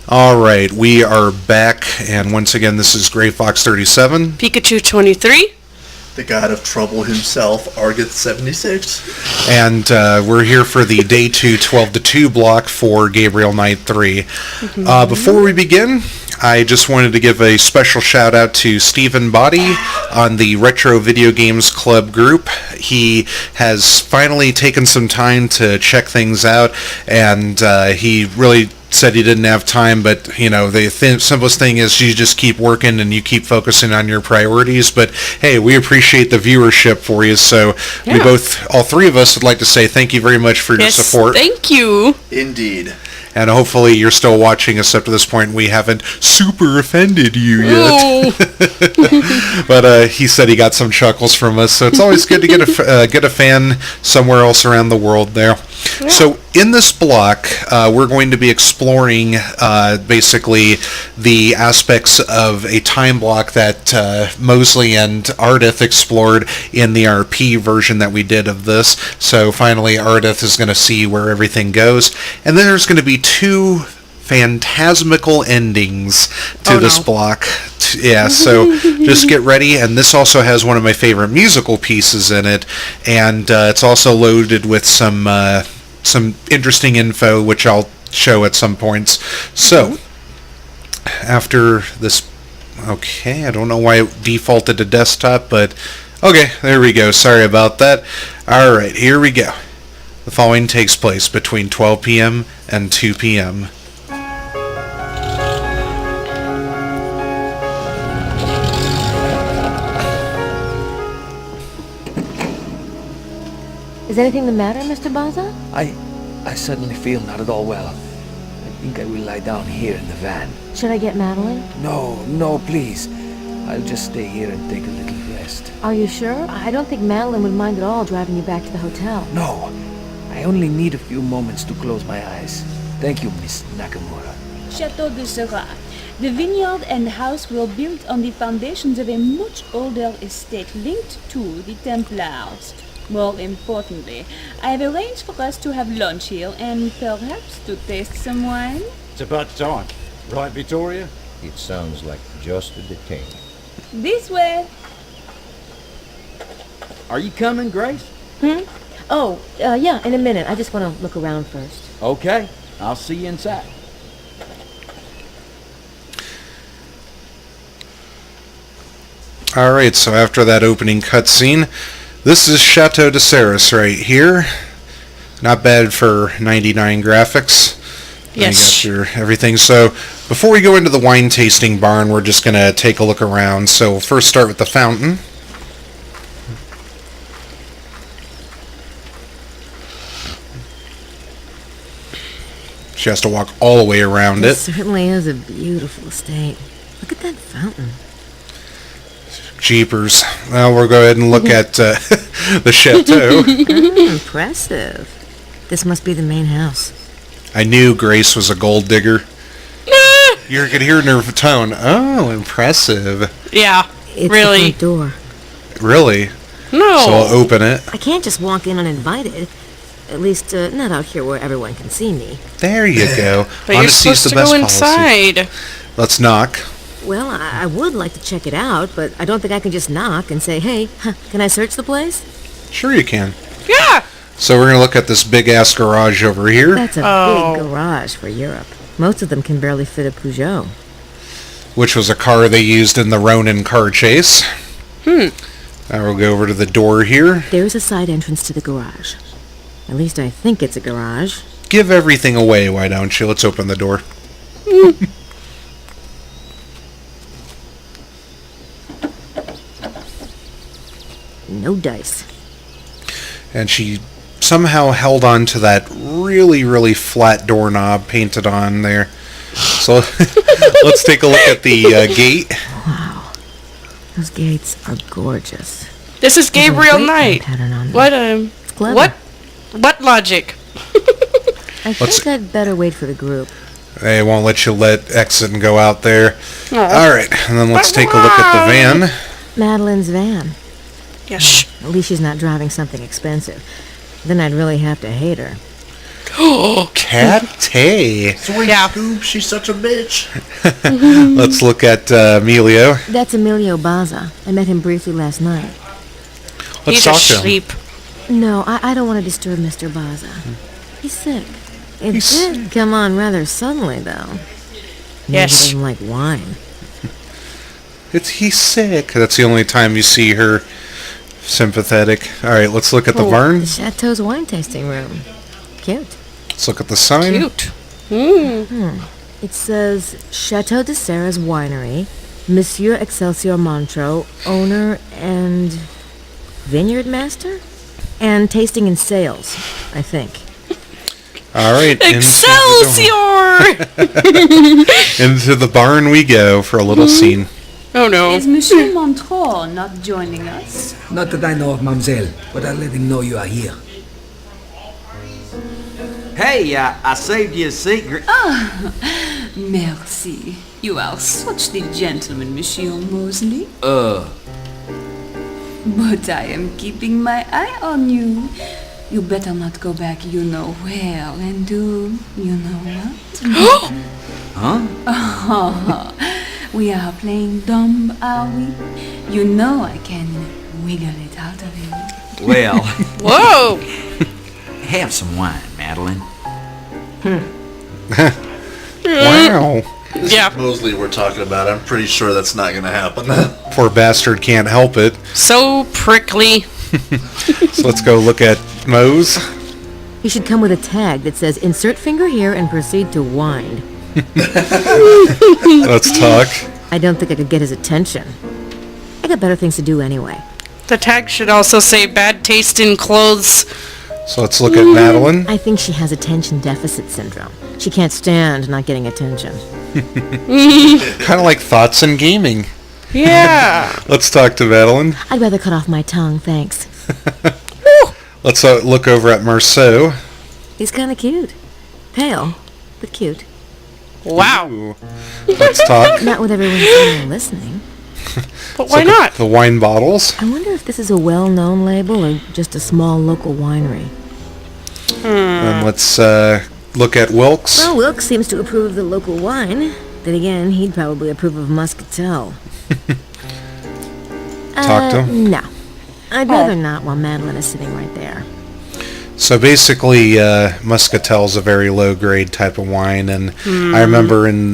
All right, we are back, and once again, this is Gray Fox 37. Pikachu 23. The god of trouble himself, Argith 76. And we're here for the Day 2 12-2 block for Gabriel Knight 3. Before we begin, I just wanted to give a special shout out to Stephen Body on the Retro Video Games Club group. He has finally taken some time to check things out, and he really said he didn't have time, but you know, the simplest thing is you just keep working and you keep focusing on your priorities. But hey, we appreciate the viewership for you, so we all three of us would like to say thank you very much for your support. Thank you. Indeed. And hopefully you're still watching us up to this point. We haven't super offended you yet. But he said he got some chuckles from us, so it's always good to get a fan somewhere else around the world there. Yeah. So in this block, we're going to be exploring basically the aspects of a time block that Mosley and Ardith explored in the RP version that we did of this. So finally Ardith is going to see where everything goes. And then there's going to be two phantasmical endings to this block. Yeah, so just get ready. And this also has one of my favorite musical pieces in it, and it's also loaded with some interesting info, which I'll show at some points. So after this, okay, I don't know why it defaulted to desktop, but okay, there we go. Sorry about that. All right, here we go. The following takes place between 12 p.m. and 2 p.m. Is anything the matter, Mr. Baza? I suddenly feel not at all well. I think I will lie down here in the van. Should I get Madeline? No, please. I'll just stay here and take a little rest. Are you sure? I don't think Madeline would mind at all driving you back to the hotel. No, I only need a few moments to close my eyes. Thank you, Miss Nakamura. Chateau de Serras. The vineyard and house were built on the foundations of a much older estate linked to the Templars. More importantly, I have arranged for us to have lunch here and perhaps to taste some wine. It's about time. Right, Victoria? It sounds like just the thing. This way. Are you coming, Grace? Oh, yeah, in a minute. I just want to look around first. Okay, I'll see you inside. Alright, so after that opening cutscene, this is Chateau de Serras right here. Not bad for 99 graphics. Yes. You got your everything. So before we go into the wine tasting barn, we're just going to take a look around. So we'll first start with the fountain. She has to walk all the way around it. It certainly is a beautiful estate. Look at that fountain. Jeepers. Well, we'll go ahead and look at the chateau. Impressive. This must be the main house. I knew Grace was a gold digger. You could hear it in her tone. Oh, impressive. Yeah, It's really. the front door. Really? No. So I'll open it. I can't just walk in uninvited. At least, not out here where everyone can see me. There you go. But you're supposed to go inside. Let's knock. Well, I would like to check it out, but I don't think I can just knock and say, hey, can I search the place? Sure you can. Yeah. So we're going to look at this big-ass garage over here. That's a big garage for Europe. Most of them can barely fit a Peugeot. Which was a car they used in the Ronin car chase. Now we'll go over to the door here. There's a side entrance to the garage. At least I think it's a garage. Give everything away, why don't you? Let's open the door. No dice. And she somehow held on to that really, really flat doorknob painted on there. So let's take a look at the gate. Wow. Those gates are gorgeous. This is There's a Gabriel great Knight. pattern on them. What It's clever. what logic? I think I'd better wait for the group. They won't let you exit and go out there. Alright, and then let's take a look at the van. Madeline's van. Yes. At least she's not driving something expensive. Then I'd really have to hate her. Catay. Sweet Yeah. Scoop, she's such a bitch. Let's look at Emilio. That's Emilio Baza. I met him briefly last night. Let's He's talk to him. asleep. No, I don't want to disturb Mr. Baza. He's sick. It He's did come on rather suddenly, though. Maybe Yes. he doesn't like wine. He's sick. That's the only time you see her sympathetic. All right, let's look at the The barn. Chateau's wine tasting room. Cute. Let's look at the sign. Cute. It says Chateau de Serras Winery, Monsieur Excelsior Montreux, owner and vineyard master? And tasting and sales, I think. All right, Excelsior! into the barn we go for a little scene. Oh no. Is Monsieur Montreux not joining us? Not that I know of, mademoiselle, but I'll let him know you are here. Hey, I saved you a secret. Merci. You are such the gentleman, Monsieur Mosley. But I am keeping my eye on you. You better not go back you know where and do you know what? Huh? We are playing dumb, are we? You know I can wiggle it out of you. Well, Whoa! have some wine, Madeline. Wow. Yeah. Mosley we're talking about. I'm pretty sure that's not going to happen. Poor bastard can't help it. So prickly. So let's go look at Mose. You should come with a tag that says insert finger here and proceed to wind. Let's talk. I don't think I could get his attention. I got better things to do anyway. The tag should also say bad taste in clothes. So let's look at Madeline. I think she has attention deficit syndrome. She can't stand not getting attention. Kind of like thoughts in gaming. Yeah. Let's talk to Madeline. I'd rather cut off my tongue, thanks. Let's look over at Marceau. He's kind of cute. Pale, but cute. Wow. Ooh. Let's talk. Not with everyone sitting and listening. But why Look at not? the wine bottles. I wonder if this is a well-known label or just a small local winery. And let's look at Wilkes. Well, Wilkes seems to approve of the local wine. Then again, he'd probably approve of Muscatel. Talk to him. No. I'd rather not while Madeline is sitting right there. So basically, Muscatel's a very low-grade type of wine, and I remember in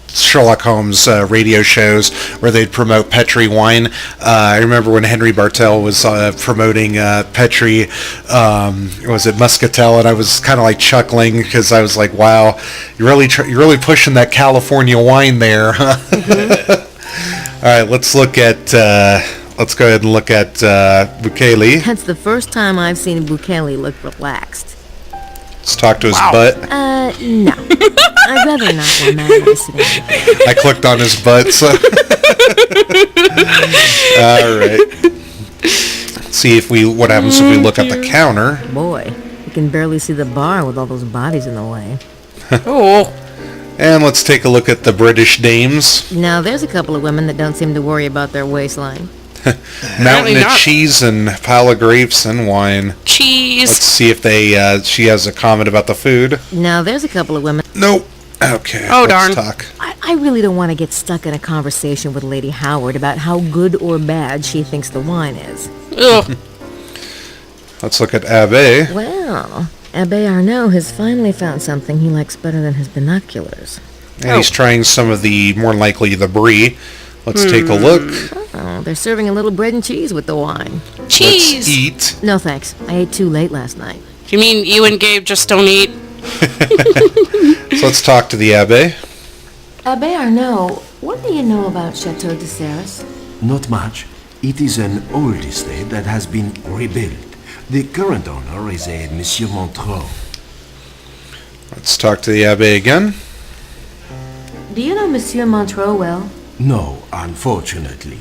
Sherlock Holmes radio shows where they'd promote Petri wine. I remember when Henry Bartell was promoting Petri, was it Muscatel, and I was kind of like chuckling because I was like, "Wow, you're really pushing that California wine there." Huh? All right, let's look at. Let's go ahead and look at Bukele. That's the first time I've seen Bukele look relaxed. Let's talk to his butt. No. I'd rather not while Madeline is sitting right there. I clicked on his butt, so. All right. Let's see what happens if we look at the counter. Boy, you can barely see the bar with all those bodies in the way. Oh. And let's take a look at the British dames. Now, there's a couple of women that don't seem to worry about their waistline. Mountain of not. cheese and pile of grapes and wine. Let's Cheese. see if she has a comment about the food. Now, there's a couple of women. Nope. Okay. Oh, let's darn. talk. I really don't want to get stuck in a conversation with Lady Howard about how good or bad she thinks the wine is. Ugh. Let's look at Abbe. Well, Abbe Arnaud has finally found something he likes better than his binoculars. And he's trying some of the, more than likely, the brie. Let's take a look. Oh, they're serving a little bread and cheese with the wine. Cheese. Let's eat. No thanks. I ate too late last night. You mean you and Gabe just don't eat? So let's talk to the Abbe. Abbe Arnaud, what do you know about Chateau de Serras? Not much. It is an old estate that has been rebuilt. The current owner is a Monsieur Montreux. Let's talk to the Abbe again. Do you know Monsieur Montreux well? No, unfortunately.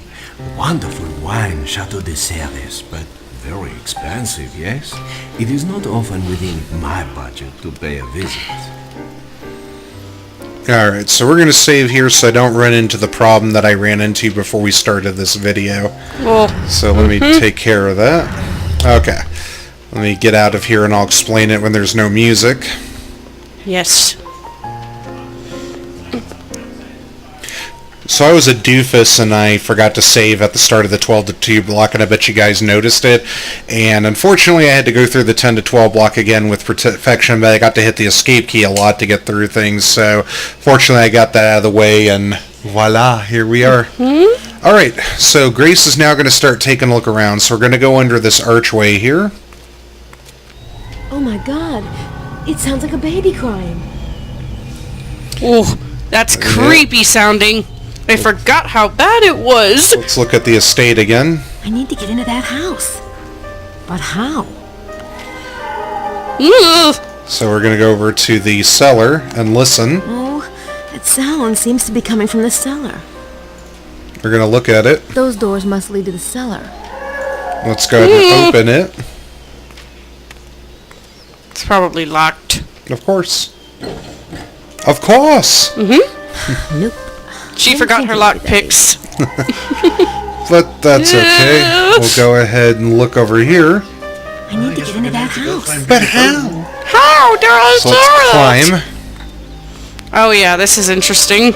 Wonderful wine, Chateau de Serras, but very expensive, yes? It is not often within my budget to pay a visit. Alright, so we're going to save here so I don't run into the problem that I ran into before we started this video. Well, So let me take care of that. Okay. Let me get out of here and I'll explain it when there's no music. Yes. So I was a doofus and I forgot to save at the start of the 12 to 2 block, and I bet you guys noticed it. And unfortunately I had to go through the 10 to 12 block again with perfection, but I got to hit the escape key a lot to get through things. So fortunately I got that out of the way, and voila, here we are. Mm-hmm. Alright, so Grace is now going to start taking a look around. So we're going to go under this archway here. Oh my god, it sounds like a baby crying. Oh, that's creepy sounding. I forgot how bad it was. Let's look at the estate again. I need to get into that house. But how? Ugh. So we're going to go over to the cellar and listen. Oh, that sound seems to be coming from the cellar. We're going to look at it. Those doors must lead to the cellar. Let's go ahead and open it. It's probably locked. Of course. Of course! Mm-hmm. Nope. She forgot her lock picks. But that's okay. We'll go ahead and look over here. I need to get into that house. But how? How, Dora? So let's climb. Oh yeah, this is interesting.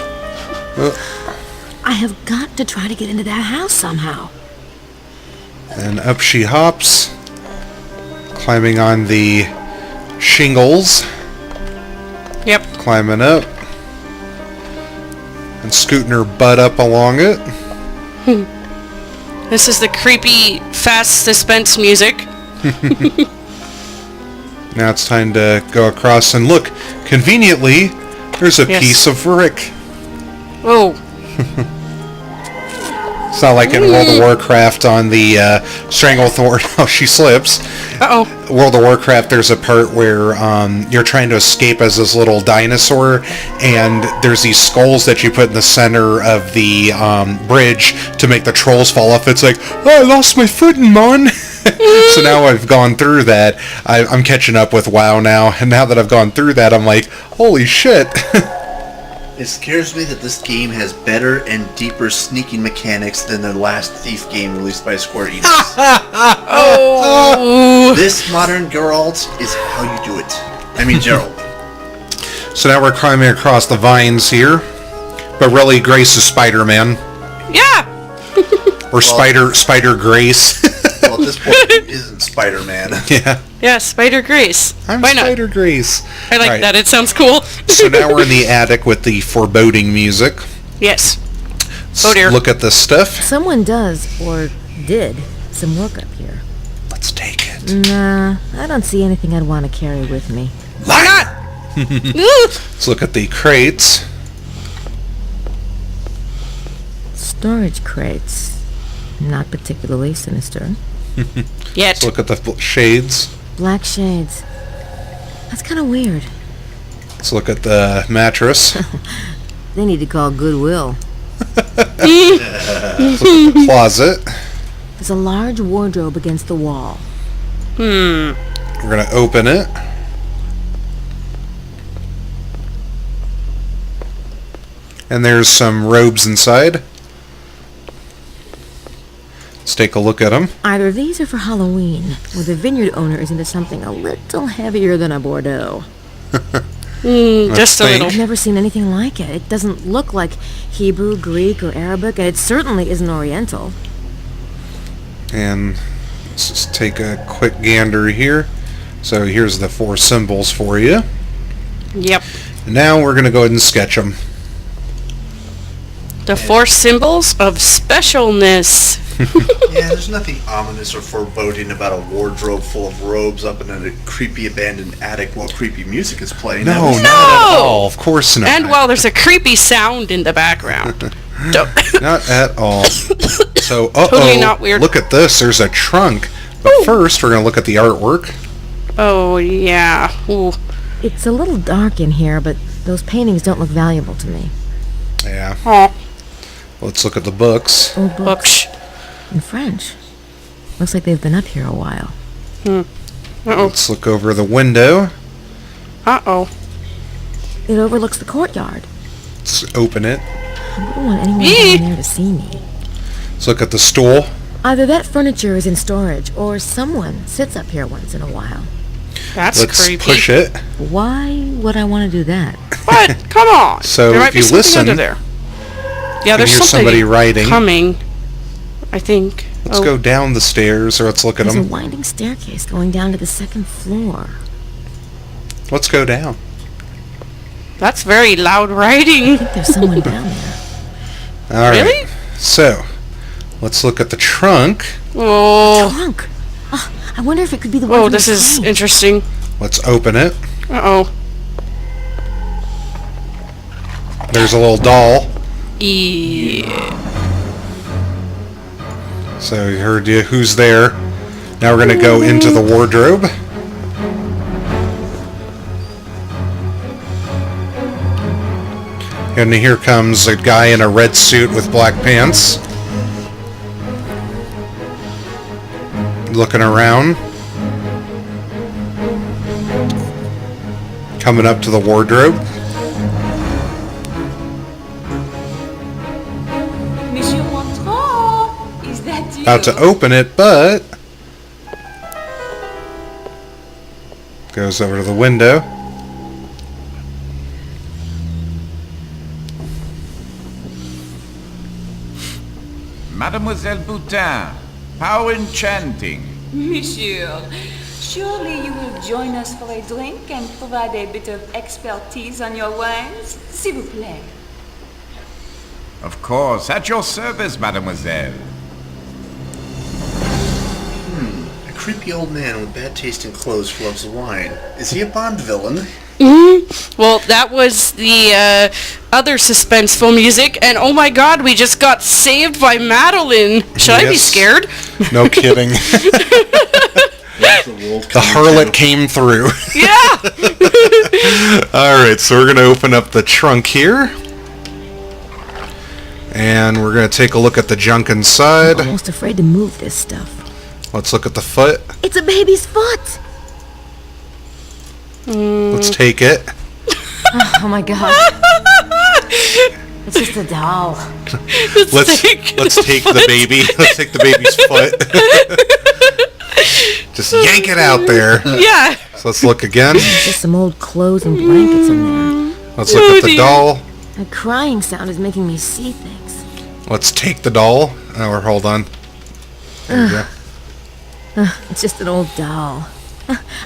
I have got to try to get into that house somehow. And up she hops. Climbing on the shingles. Yep. Climbing up. And scooting her butt up along it. This is the creepy, fast suspense music. Now it's time to go across and look. Conveniently, there's a piece of brick. Oh. It's not like in World of Warcraft on the Stranglethorn. Oh, she slips. Uh-oh. World of Warcraft, there's a part where you're trying to escape as this little dinosaur, and there's these skulls that you put in the center of the bridge to make the trolls fall off. It's like, oh, I lost my footing, man. So now I've gone through that. I'm catching up with WoW now, and now that I've gone through that, I'm like, holy shit. It scares me that this game has better and deeper sneaking mechanics than the last Thief game released by Square Enix. Oh. This modern Geralt is how you do it. I mean, Gerald. So now we're climbing across the vines here, but really Grace is Spider-Man. Yeah. Or Spider Grace. Well, at this point, it isn't Spider-Man. Yeah. Yeah, Spider Grace. I'm Why not? Spider Grace. I like Right. that. It sounds cool. So now we're in the attic with the foreboding music. Yes. Let's Oh dear. look at this stuff. Someone does, or did, some work up here. Let's take it. Nah, I don't see anything I'd want to carry with me. Why not? Let's look at the crates. Storage crates. Not particularly sinister. Yet. Let's look at the shades. Black shades. That's kind of weird. Let's look at the mattress. They need to call Goodwill. Let's look at the closet. There's a large wardrobe against the wall. We're going to open it. And there's some robes inside. Let's take a look at them. Either these are for Halloween, or the vineyard owner is into something a little heavier than a Bordeaux. Just a little. I've never seen anything like it. It doesn't look like Hebrew, Greek, or Arabic, and it certainly isn't Oriental. And let's just take a quick gander here. So here's the 4 symbols for you. Yep. And now we're going to go ahead and sketch them. The 4 symbols of specialness. Yeah, there's nothing ominous or foreboding about a wardrobe full of robes up in a creepy abandoned attic while creepy music is playing. No, not at all. Of course not. And while there's a creepy sound in the background. Not at all. So, Totally not weird. Look at this. There's a trunk. But first, we're going to look at the artwork. Oh, yeah. Ooh. It's a little dark in here, but those paintings don't look valuable to me. Yeah. Oh, Let's look at the books. Old books. books. In French. Looks like they've been up here a while. Uh-oh. Let's look over the window. Uh-oh. It overlooks the courtyard. Let's open it. I wouldn't want anyone down there to see me. Let's look at the stool. Either that furniture is in storage, or someone sits up here once in a while. That's Let's creepy. push it. Why would I want to do that? But come on. So there might if be you something listen, under there. Yeah, there's hear something somebody writing. coming. I think. Let's go down the stairs, or let's look at There's a them. winding staircase going down to the second floor. Let's go down. That's very loud writing. I think there's someone down there. All right. Really? So, let's look at the trunk. Oh. Trunk. Oh, I wonder if it could be the one Whoa, from this the is plane. interesting. Let's open it. Uh-oh. There's a little doll. Yeah. So you heard who's there. Now we're going to go into the wardrobe. And here comes a guy in a red suit with black pants. Looking around. Coming up to the wardrobe. Monsieur Montreux, is that you? About to open it, but... Goes over to the window. Mademoiselle Boutin, how enchanting. Monsieur, surely you will join us for a drink and provide a bit of expertise on your wines? S'il vous plaît. Of course, at your service, mademoiselle. A creepy old man with bad taste in clothes who loves wine. Is he a Bond villain? Well, that was the other suspenseful music, and oh my god, we just got saved by Madeline. Should I be Yes. scared? No kidding. The harlot came through. Yeah! Alright, so we're going to open up the trunk here. And we're going to take a look at the junk inside. I'm almost afraid to move this stuff. Let's look at the foot. It's a baby's foot! Let's take it. Oh my god. It's just a doll. Let's take the baby. Let's take the baby's foot. Just yank it out there. Yeah. So let's look again. There's just some old clothes and blankets in there. Let's look at the doll. A crying sound is making me see things. Let's take the doll. Oh, or hold on. There we go. It's just an old doll.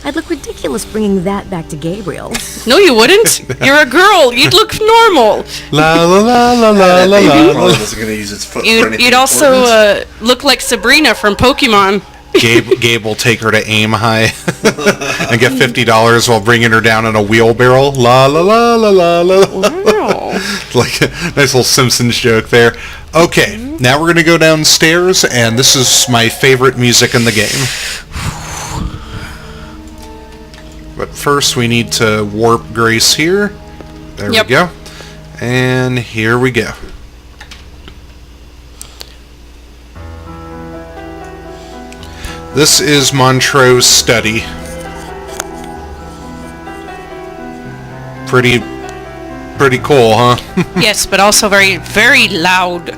I'd look ridiculous bringing that back to Gabriel. No, you wouldn't. You're a girl. You'd look normal. La la la la la la Baby la. probably wasn't going to use its foot for anything You'd also important. look like Sabrina from Pokemon. Gabe will take her to Aim High and get $50 while bringing her down in a wheelbarrow. La la la la la la. Wow. Like a nice little Simpsons joke there. Okay, now we're going to go downstairs, and this is my favorite music in the game. But first we need to warp Grace here. There Yep. we go. And here we go. This is Montreux's study. Pretty cool, huh? Yes, but also very, very loud.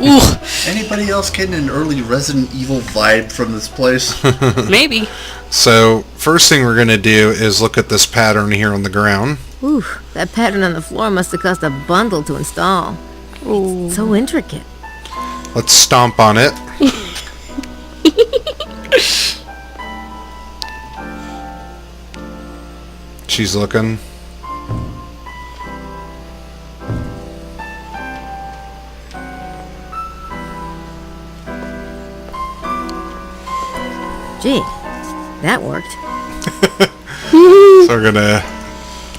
Ooh, Anybody else getting an early Resident Evil vibe from this place? maybe. So, first thing we're going to do is look at this pattern here on the ground. Ooh, that pattern on the floor must have cost a bundle to install. It's so intricate. Let's stomp on it. She's looking. Gee, that worked. So we're gonna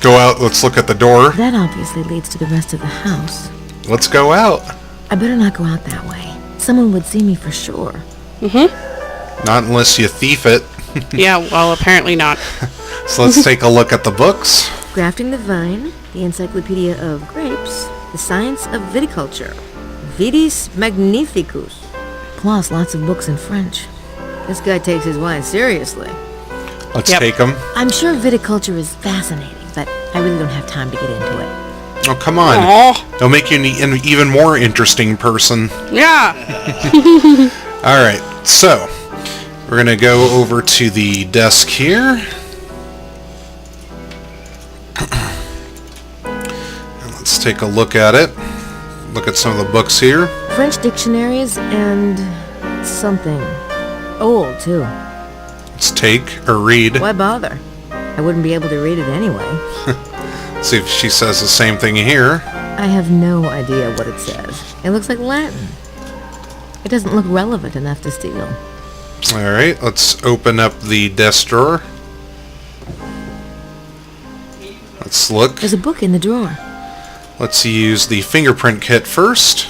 go out. Let's look at the door. That obviously leads to the rest of the house. Let's go out. I better not go out that way. Someone would see me for sure. Not unless you thief it. Yeah, well, apparently not. So let's take a look at the books. Grafting the Vine, the Encyclopedia of Grapes, the Science of Viticulture, Vitis Magnificus, plus lots of books in French. This guy takes his wine seriously. Let's Yep. take them. I'm sure viticulture is fascinating, but I really don't have time to get into it. Oh, come on. Aw, It'll make you an even more interesting person. yeah. Alright, so we're going to go over to the desk here. And let's take a look at it. Look at some of the books here. French dictionaries and something. Old, too. Let's take or read. Why bother? I wouldn't be able to read it anyway. See if she says the same thing here. I have no idea what it says. It looks like Latin. It doesn't look relevant enough to steal. Alright, let's open up the desk drawer. Let's look. There's a book in the drawer. Let's use the fingerprint kit first.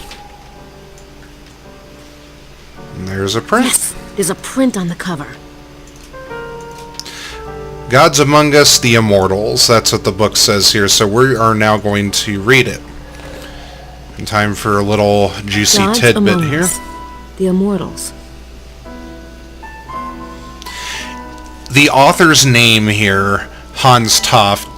And there's a print. Yes, there's a print on the cover. Gods Among Us, the Immortals. That's what the book says here, so we are now going to read it. In time for a little juicy Gods tidbit Among here. Us, the Immortals. The author's name here, Hans Toft,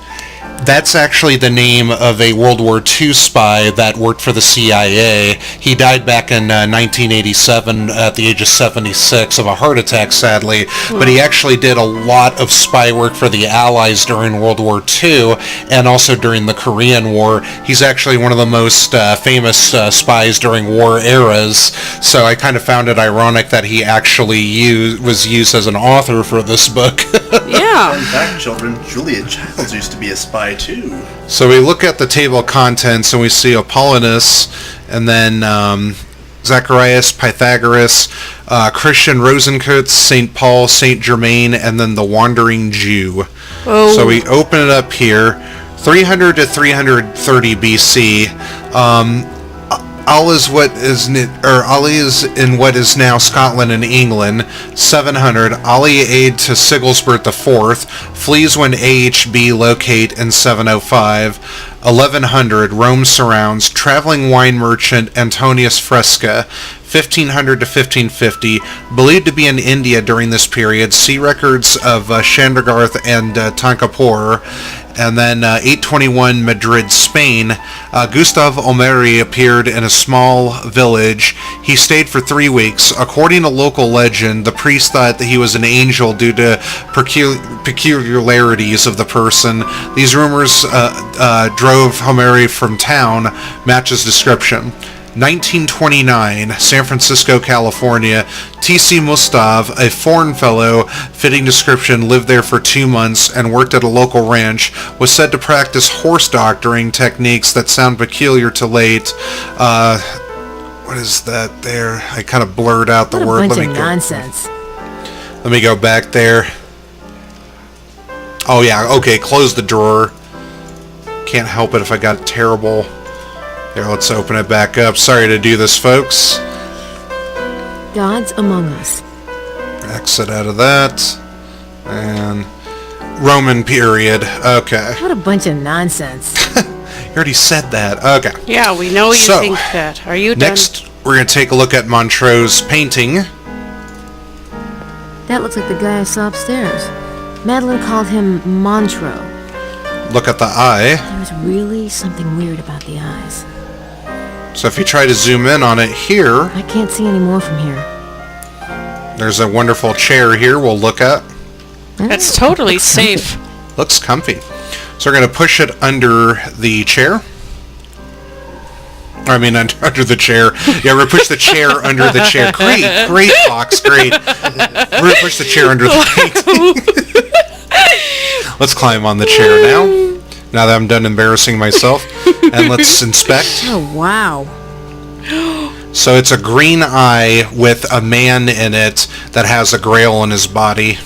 that's actually the name of a World War II spy that worked for the CIA. He died back in 1987 at the age of 76 of a heart attack, sadly. But he actually did a lot of spy work for the Allies during World War II and also during the Korean War. He's actually one of the most famous spies during war eras. So I kind of found it ironic that he actually was used as an author for this book. Yeah. Fun fact, children, Julia Childs used to be a spy too. So we look at the table of contents and we see Apollonius and then Zacharias, Pythagoras, Christian Rosenkreutz, St. Paul, St. Germain, and then the Wandering Jew. Oh. So we open it up here, 300 to 330 BC. Ali is in what is now Scotland and England. 700. Ali aid to Sigisbert IV. Flees when AHB locate in 705. 1100. Rome surrounds. Traveling wine merchant Antonius Fresca. 1500 to 1550. Believed to be in India during this period. See records of Chandragarth and Tangkapur. And then 821 Madrid, Spain. Gustav Omeri appeared in a small village. He stayed for 3 weeks. According to local legend, the priest thought that he was an angel due to peculiarities of the person. These rumors drove Omeri from town, matches description. 1929, San Francisco, California. T.C. Mustav, a foreign fellow, fitting description, lived there for 2 months and worked at a local ranch, was said to practice horse doctoring techniques that sound peculiar to late. What is that there? I kind of blurred out the word. What a bunch of nonsense. Let me go back there. Oh yeah, okay, close the drawer. Can't help it if I got terrible... Here, let's open it back up. Sorry to do this, folks. Gods Among Us. Exit out of that. And Roman period. Okay. What a bunch of nonsense. You already said that. Okay. Yeah, we know you think that. Are you done? Next, we're going to take a look at Montreux's painting. That looks like the guy I saw upstairs. Madeline called him Montreux. Look at the eye. There was really something weird about the eyes. So if you try to zoom in on it here... I can't see any more from here. There's a wonderful chair here we'll look at. That's totally safe. Looks comfy. So we're going to push it under the chair. I mean, under the chair. Yeah, we're going to push the chair under the chair. Great, Fox, great. We're going to push the chair under the painting. Let's climb on the chair now that I'm done embarrassing myself. And let's inspect. Oh, wow. So it's a green eye with a man in it that has a grail in his body.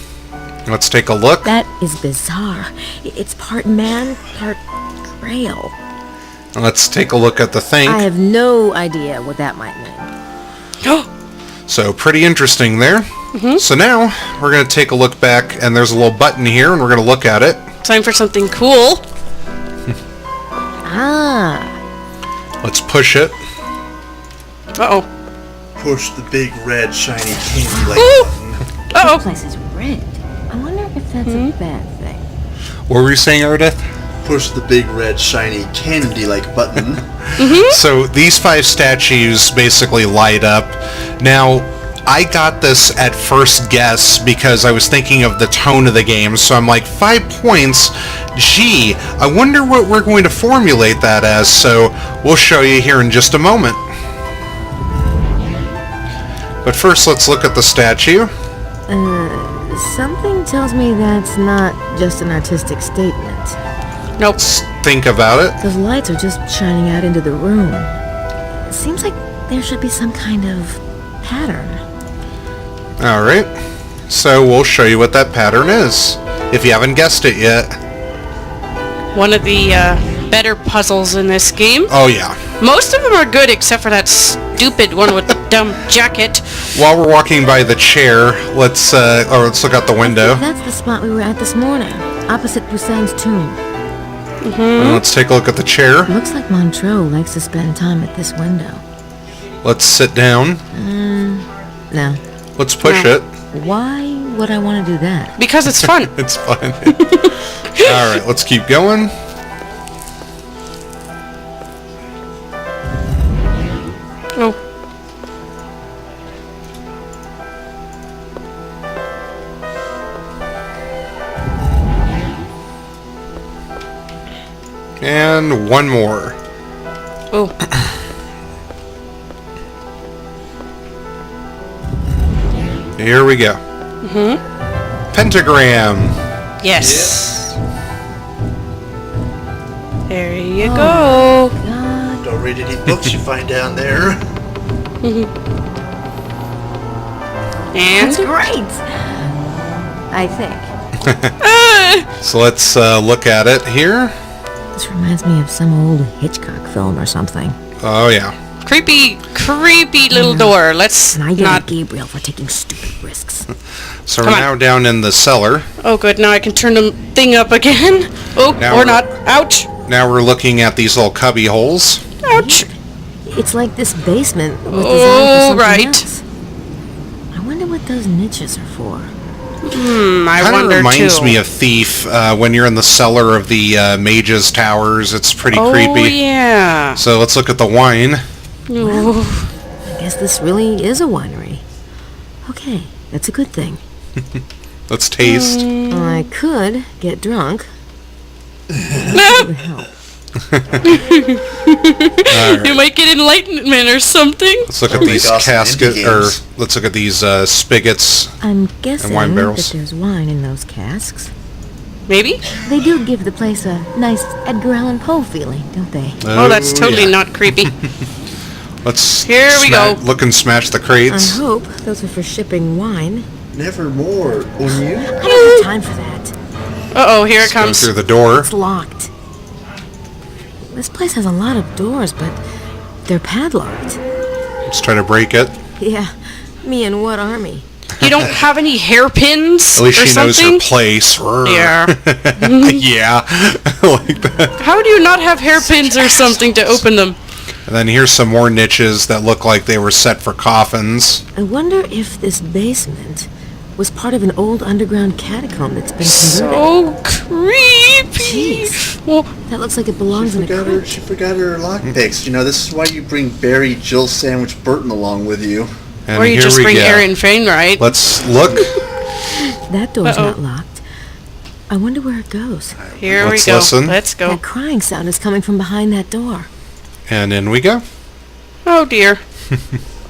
Let's take a look. That is bizarre. It's part man, part grail. Let's take a look at the thing. I have no idea what that might mean. So pretty interesting there. Mm-hmm. So now we're going to take a look back, and there's a little button here, and we're going to look at it. Time for something cool. Let's push it. Uh-oh. Push the big red shiny candy like button. Uh-oh. This place is red. I wonder if that's a bad thing. What were you saying, Ardeth? Push the big red shiny candy like button. So these 5 statues basically light up. Now, I got this at first guess because I was thinking of the tone of the game, so I'm like, 5 points? Gee, I wonder what we're going to formulate that as, so we'll show you here in just a moment. But first, let's look at the statue. Something tells me that's not just an artistic statement. Nope. Think about it. Those lights are just shining out into the room. It seems like there should be some kind of pattern. Alright, so we'll show you what that pattern is, if you haven't guessed it yet. One of the better puzzles in this game. Oh yeah. Most of them are good except for that stupid one with the dumb jacket. While we're walking by the chair, let's look out the window. That's the spot we were at this morning, opposite Poussin's tomb. And let's take a look at the chair. Looks like Montreux likes to spend time at this window. Let's sit down. No. Let's push it. Why would I want to do that? Because it's fun. It's fun. Alright, let's keep going. Oh. And one more. Oh. Here we go. Pentagram. Yes. There you go. God. Don't read any books you find down there. And That's great. I think. So let's look at it here. This reminds me of some old Hitchcock film or something. Oh yeah. creepy little door. Let's And I yell not. at Gabriel for taking stupid risks. So Come we're on. now down in the cellar. Oh, good. Now I can turn the thing up again. Oh, Now or we're- not. Ouch. Now we're looking at these little cubby holes. Ouch. It's like this basement was designed Oh, for something right. else. I wonder what those niches are for. I Kind of wonder reminds too. me of Thief when you're in the cellar of the Mage's Towers. It's pretty Oh creepy. yeah. So let's look at the wine. Oh. I guess this really is a winery. Okay, that's a good thing. Let's taste. I could get drunk. That would help. You might get enlightenment or something. Let's look at Oh, these make awesome caskets, indie or games. let's look at these spigots. I'm guessing wine that barrels. there's wine in those casks. Maybe? They do give the place a nice Edgar Allan Poe feeling, don't they? Oh, that's totally yeah. not creepy. Let's Here we go. Look and smash the I crates. hope those are for shipping wine. Nevermore. On you? I don't have time for that. Uh-oh, here it Go comes. through the door. It's locked. This place has a lot of doors, but they're padlocked. Let's try to break it. Yeah, me and what army? You don't have any hairpins At least or she knows something? her place. Yeah. Yeah. Like that. How do you not have hairpins or something to open them? And then here's some more niches that look like they were set for coffins. I wonder if this basement was part of an old underground catacomb that's been converted. So creepy. Jeez. Well, That looks like it belongs in a crypt. She forgot her lockpicks. You know, this is why you bring Barry, Jill Sandwich, Burton along with you. And or you here just we bring go. Aaron Fane, right? Let's look. That door's Uh-oh. not locked. I wonder where it goes. Here Let's we go. listen. Let's go. That crying sound is coming from behind that door. And in we go. Oh dear.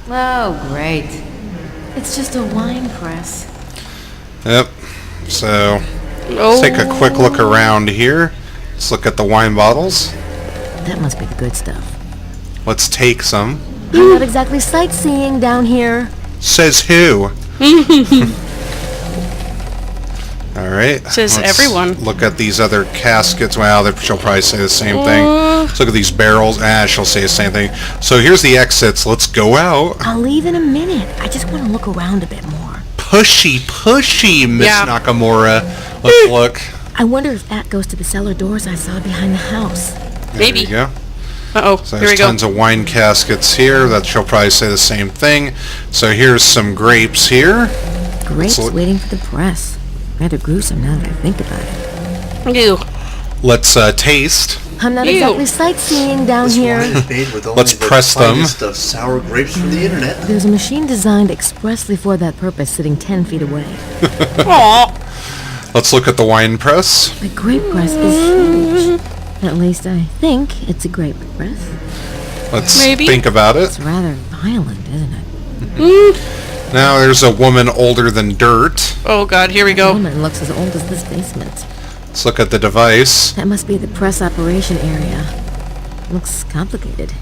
Oh, great. It's just a wine press. Yep. So Oh. let's take a quick look around here. Let's look at the wine bottles. That must be the good stuff. Let's take some. I'm not exactly sightseeing down here. Says who? All right. Says let's everyone. Look at these other caskets. Wow, she'll probably say the same thing. Let's look at these barrels. She'll say the same thing. So here's the exits. Let's go out. I'll leave in a minute. I just want to look around a bit more. Pushy, Miss Yeah. Nakamura. Let's look. I wonder if that goes to the cellar doors I saw behind the house. Maybe. There you go. Uh-oh. So Here we there's go. tons of wine caskets here. That she'll probably say the same thing. So here's some grapes here. Grapes look. waiting for the press. Rather gruesome now that I think about it. Ew. Let's taste. I'm not Ew. exactly sightseeing down This here. wine is made with only Let's the press them. finest of sour grapes from the internet. There's a machine designed expressly for that purpose sitting 10 feet away. Aw. Let's look at the wine press. The grape press is huge. At least I think it's a grape press. Let's Maybe. think about it. It's rather violent, isn't it? Now there's a woman older than dirt. Oh god, here we The go. woman looks as old as this basement. Let's look at the device. That must be the press operation area. Looks complicated.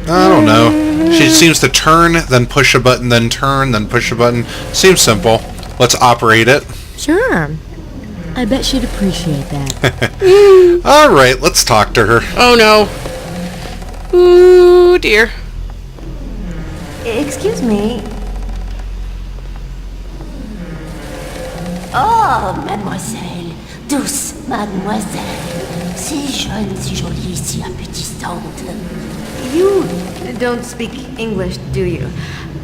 I don't know. She seems to turn, then push a button, then turn, then push a button. Seems simple. Let's operate it. Sure. I bet she'd appreciate that. Alright, let's talk to her. Oh no. Ooh dear. Excuse me. Oh, mademoiselle, douce mademoiselle, si jeune, si jolie, si appétissante. You don't speak English, do you?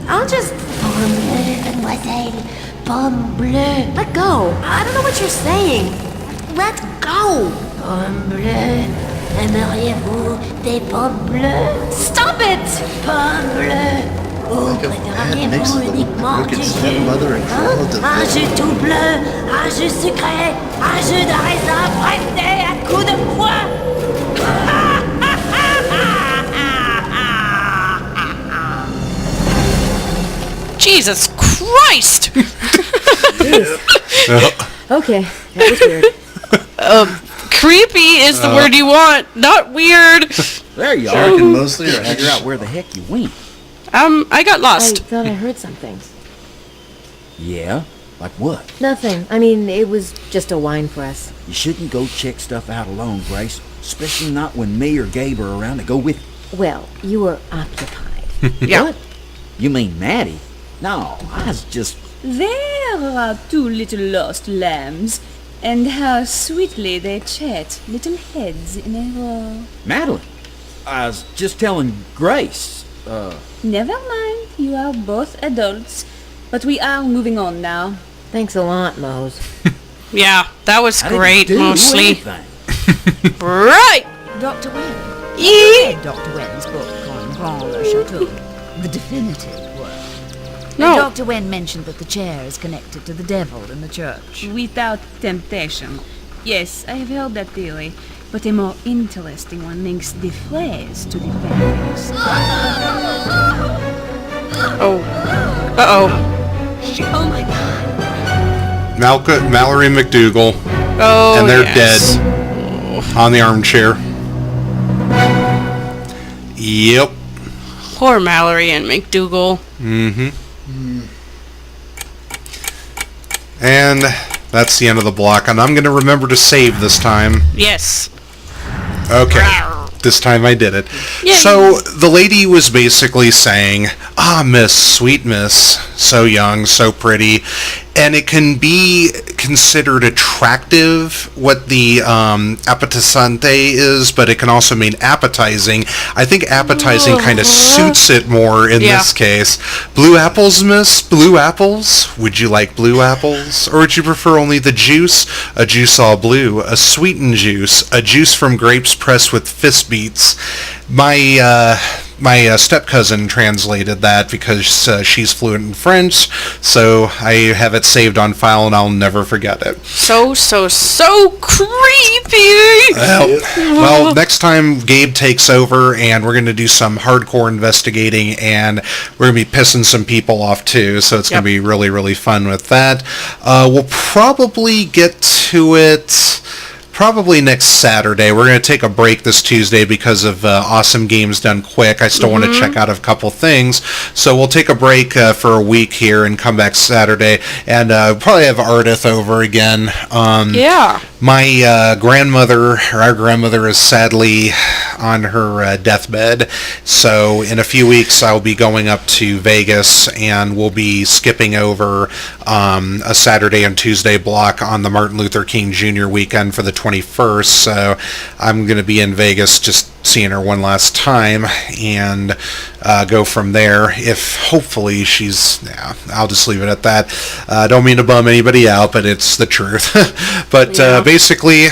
I'll just... Pomme bleue, mademoiselle, pomme bleue. Let go. I don't know what you're saying. Let go. Pomme bleue, aimeriez-vous des pommes bleues? Stop it! Pommes bleues. Ou préféreriez-vous uniquement du jus? stepmother and Cruella de Un Vil. jus tout bleu, un jus sucré, un jus de raisin pressé à coups de poing. Jesus Christ! Okay, that was weird. Creepy is the word you want, not weird. There you Shark and are. Mosley are Figure out where the heck you went. I got I lost. thought I heard something. Yeah? Like what? Nothing. I mean, it was just a wine press. You shouldn't go check stuff out alone, Grace. Especially not when me or Gabe are around to go with you. Well, you were occupied. Yeah. What? You mean Maddie? No, I was just... There are two little lost lambs, and how sweetly they chat, little heads in a row. Madeline. I was just telling Grace. Never mind, you are both adults, but we are moving on now. Thanks a lot, Mose. Yeah, that was I didn't great, do mostly. anything. Right! Dr. Wen. Yee! Dr. Wen's book on Grand Le Chateau. The definitive work. No. Dr. Wen mentioned that the chair is connected to the devil in the church. Without temptation. Yes, I have heard that theory, but a more interesting one links the phrase to the values. Oh. Uh-oh. Oh my god. Mallory McDougal. Oh, And they're yes. dead. On the armchair. Yep. Poor Mallory and McDougal. And that's the end of the block. And I'm going to remember to save this time. Yes. Okay. This time I did it. Yay. So the lady was basically saying, miss, sweet miss, so young, so pretty. And it can be considered attractive, what the appetizante is, but it can also mean appetizing. I think appetizing kind of suits it more in Yeah. this case. Blue apples, miss? Blue apples? Would you like blue apples? Or would you prefer only the juice? A juice all blue, a sweetened juice, a juice from grapes pressed with fist beats. My step-cousin translated that because she's fluent in French, so I have it saved on file and I'll never forget it. So creepy! Well, next time Gabe takes over and we're going to do some hardcore investigating and we're going to be pissing some people off too, so it's going to be really, really fun with that. We'll probably get to it probably next Saturday. We're going to take a break this Tuesday because of Awesome Games Done Quick. I still want to check out a couple things. So we'll take a break for a week here and come back Saturday. And probably have Ardith over again. Yeah. My our grandmother is sadly on her deathbed. So in a few weeks I'll be going up to Vegas and we'll be skipping over a Saturday and Tuesday block on the Martin Luther King Jr. weekend for the 21st. So I'm going to be in Vegas just seeing her one last time and go from there. If hopefully I'll just leave it at that. Don't mean to bum anybody out, but it's the truth. But basically,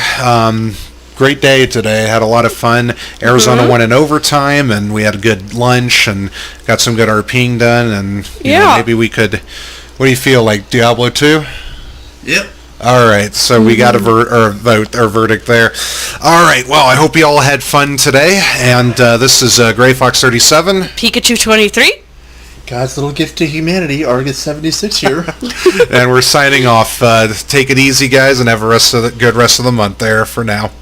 great day today. Had a lot of fun. Arizona won in overtime, and we had a good lunch and got some good RPing done. And you know, maybe we could. What do you feel like, Diablo 2? Yep. All right, so we got a verdict there. All right, well, I hope you all had fun today. And this is Gray Fox 37, Pikachu 23. God's little gift to humanity, Argus 76 here. And we're signing off. Take it easy, guys, and have a good rest of the month there for now.